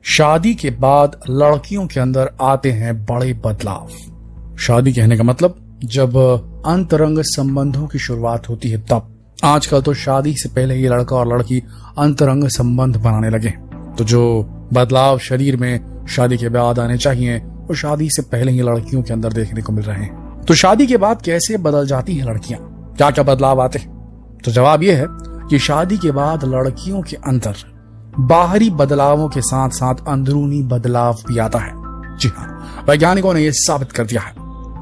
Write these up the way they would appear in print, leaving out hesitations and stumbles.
शादी के बाद लड़कियों के अंदर आते हैं बड़े बदलाव। शादी कहने का मतलब जब अंतरंग संबंधों की शुरुआत होती है तब। आजकल तो शादी से पहले ही लड़का और लड़की अंतरंग संबंध बनाने लगे। तो जो बदलाव शरीर में शादी के बाद आने चाहिए वो शादी से पहले ही लड़कियों के अंदर देखने को मिल रहे हैं। तो शादी के बाद कैसे बदल जाती हैं लड़कियां, क्या क्या बदलाव आते हैं? तो जवाब यह है कि शादी के बाद लड़कियों के अंदर बाहरी बदलावों के साथ साथ अंदरूनी बदलाव भी आता है। जी हाँ, वैज्ञानिकों ने यह साबित कर दिया है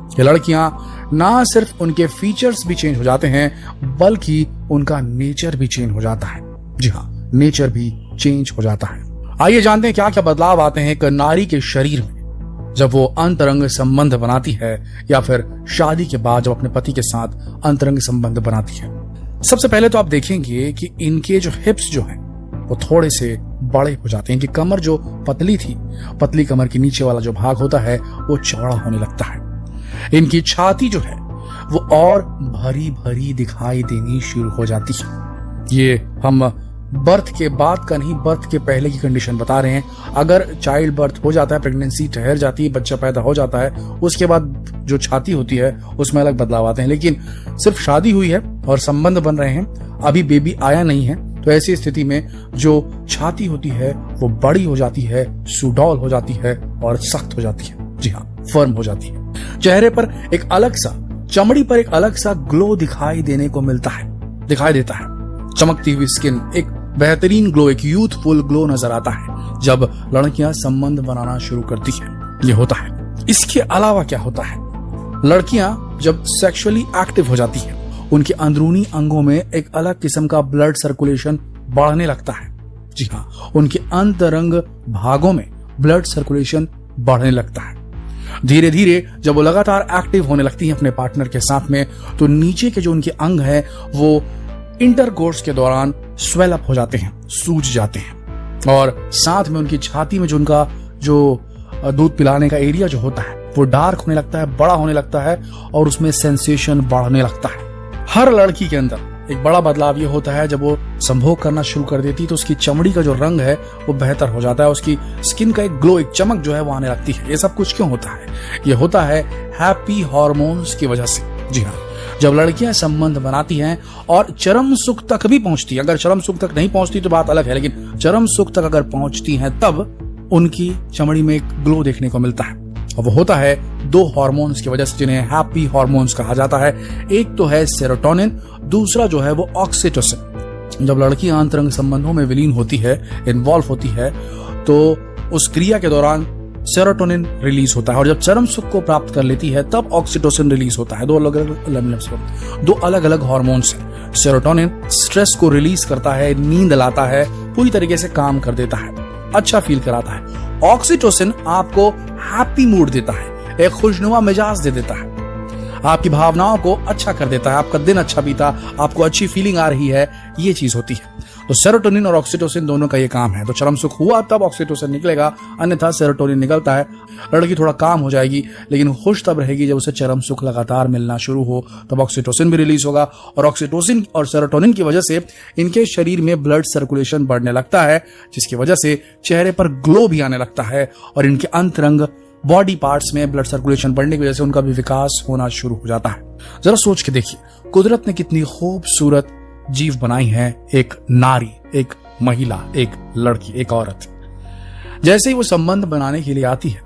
कि लड़कियां ना सिर्फ उनके फीचर्स भी चेंज हो जाते हैं बल्कि उनका नेचर भी चेंज हो जाता है। जी हाँ, नेचर भी चेंज हो जाता है। आइए जानते हैं क्या क्या बदलाव आते हैं एक नारी के शरीर में जब वो अंतरंग संबंध बनाती है या फिर शादी के बाद जब अपने पति के साथ अंतरंग संबंध बनाती है। सबसे पहले तो आप देखेंगे कि इनके जो हिप्स जो हैं वो थोड़े से बड़े हो जाते हैं। इनकी कमर जो पतली थी, पतली कमर के नीचे वाला जो भाग होता है वो चौड़ा होने लगता है। इनकी छाती जो है वो और भरी भरी दिखाई देनी शुरू हो जाती है। ये हम बर्थ के बाद का नहीं, बर्थ के पहले की कंडीशन बता रहे हैं। अगर चाइल्ड बर्थ हो जाता है, प्रेगनेंसी ठहर जाती है, बच्चा पैदा हो जाता है, उसके बाद जो छाती होती है उसमें अलग बदलाव आते हैं। लेकिन सिर्फ शादी हुई है और संबंध बन रहे हैं, अभी बेबी आया नहीं है, तो ऐसी स्थिति में जो छाती होती है वो बड़ी हो जाती है, सुडौल हो जाती है और सख्त हो जाती है। जी हाँ, फर्म हो जाती है। चेहरे पर एक अलग सा, चमड़ी पर एक अलग सा ग्लो दिखाई देने को दिखाई देता है। चमकती हुई स्किन, एक बेहतरीन ग्लो, एक यूथफुल ग्लो नजर आता है जब लड़कियां संबंध बनाना शुरू करती है। ये होता है। इसके अलावा क्या होता है, लड़कियां जब सेक्सुअली एक्टिव हो जाती हैं उनके अंदरूनी अंगों में एक अलग किस्म का ब्लड सर्कुलेशन बढ़ने लगता है। जी हाँ, उनके अंतरंग भागों में ब्लड सर्कुलेशन बढ़ने लगता है। धीरे धीरे जब वो लगातार एक्टिव होने लगती हैं अपने पार्टनर के साथ में, तो नीचे के जो उनके अंग हैं वो इंटरकोर्स के दौरान स्वेल अप हो जाते हैं, सूज जाते हैं। और साथ में उनकी छाती में जो उनका जो दूध पिलाने का एरिया जो होता है वो डार्क होने लगता है, बड़ा होने लगता है और उसमें सेंसेशन बढ़ने लगता है। हर लड़की के अंदर एक बड़ा बदलाव ये होता है जब वो संभोग करना शुरू कर देती तो उसकी चमड़ी का जो रंग है वो बेहतर हो जाता है, उसकी स्किन का एक ग्लो, एक चमक जो है वो आने लगती है। ये सब कुछ क्यों होता है? ये होता है हैप्पी हार्मोन्स की वजह से। जी हाँ, जब लड़कियां संबंध बनाती हैं और चरम सुख तक भी पहुंचती है, अगर चरम सुख तक नहीं पहुंचती तो बात अलग है, लेकिन चरम सुख तक अगर पहुंचती हैं तब उनकी चमड़ी में एक ग्लो देखने को मिलता है। और वो होता है दो हार्मोन्स की वजह से जिन्हें हैप्पी हार्मोन्स कहा जाता है। एक तो है सेरोटोनिन, दूसरा जो है वो ऑक्सीटोसिन। जब लड़की अंतरंग संबंधों में विलीन होती है, इन्वॉल्व होती है, तो उस क्रिया के दौरान सेरोटोनिन रिलीज होता है और जब चरम सुख को प्राप्त कर लेती है तब ऑक्सीटोसिन रिलीज होता है। दो अलग अलग हार्मोन्स हैं। सेरोटोनिन स्ट्रेस को रिलीज करता है, नींद लाता है, पूरी तरीके से काम कर देता है, अच्छा फील कराता है। ऑक्सीटोसिन आपको हैप्पी मूड देता है, एक खुशनुमा मिजाज दे देता है, आपकी भावनाओं को अच्छा कर देता है, आपका दिन अच्छा बीता, आपको अच्छी फीलिंग आ रही है, ये चीज होती है। तो सेरोटोनिन और ऑक्सीटोसिन दोनों का ये काम है। तो चरम सुख हुआ तब ऑक्सीटोसिन निकलेगा, अन्यथा सेरोटोनिन निकलता है। लड़की थोड़ा काम हो जाएगी लेकिन खुश तब रहेगी जब उसे चरम सुख लगातार मिलना शुरू हो, तब ऑक्सीटोसिन भी रिलीज होगा और ऑक्सीटोसिन और सेरोटोनिन की वजह से इनके शरीर में ब्लड सर्कुलेशन बढ़ने लगता है, जिसकी वजह से चेहरे पर ग्लो भी आने लगता है और इनके अंतरंग बॉडी पार्ट्स में ब्लड सर्कुलेशन बढ़ने की वजह से उनका भी विकास होना शुरू हो जाता है। जरा सोच के देखिए, कुदरत ने कितनी खूबसूरत जीव बनाई है, एक नारी, एक महिला, एक लड़की, एक औरत। जैसे ही वो संबंध बनाने के लिए आती है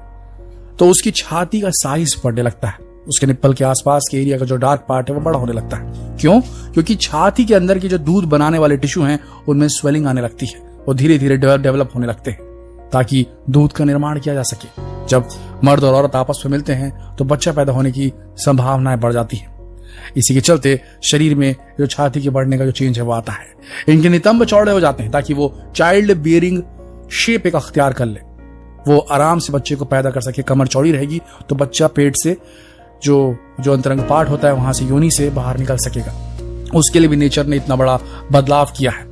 तो उसकी छाती का साइज बढ़ने लगता है, उसके निप्पल के आसपास के एरिया का जो डार्क पार्ट है वो बड़ा होने लगता है। क्यों? क्योंकि छाती के अंदर की जो दूध बनाने वाले टिश्यू हैं उनमें स्वेलिंग आने लगती है, वो धीरे धीरे डेवलप होने लगते हैं ताकि दूध का निर्माण किया जा सके। जब मर्द और औरत आपस में मिलते हैं तो बच्चा पैदा होने की संभावनाएं बढ़ जाती हैं। इसी के चलते शरीर में जो छाती के बढ़ने का जो चेंज है वो आता है। इनके नितंब चौड़े हो जाते हैं ताकि वो चाइल्ड बियरिंग शेप एक अख्तियार कर ले, वो आराम से बच्चे को पैदा कर सके। कमर चौड़ी रहेगी तो बच्चा पेट से जो अंतरंग पार्ट होता है वहां से, योनि से बाहर निकल सकेगा। उसके लिए भी नेचर ने इतना बड़ा बदलाव किया है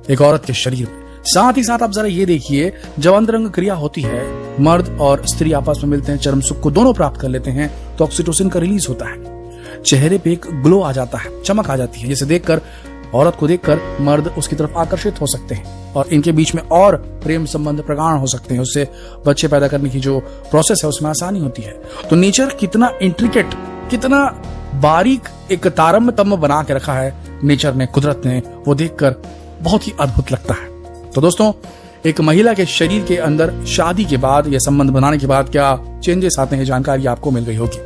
एक औरत के शरीर में। साथ ही साथ आप जरा ये देखिए, जब अंतरंग क्रिया होती है, मर्द और स्त्री आपस में मिलते हैं, चरम सुख को दोनों प्राप्त कर लेते हैं, तो ऑक्सीटोसिन का रिलीज होता है, चेहरे पे एक ग्लो आ जाता है, चमक आ जाती है, जिसे देखकर औरत को देखकर मर्द उसकी तरफ आकर्षित हो सकते हैं और इनके बीच में और प्रेम संबंध प्रगाढ़ हो सकते हैं। उससे बच्चे पैदा करने की जो प्रोसेस है उसमें आसानी होती है। तो नेचर कितना इंट्रिकेट, कितना बारीक एक तारतम्य बना के रखा है नेचर ने, कुदरत ने, वो देखकर बहुत ही अद्भुत लगता है। तो दोस्तों, एक महिला के शरीर के अंदर शादी के बाद या संबंध बनाने के बाद क्या चेंजेस आते हैं, जानकारी आपको मिल गई होगी।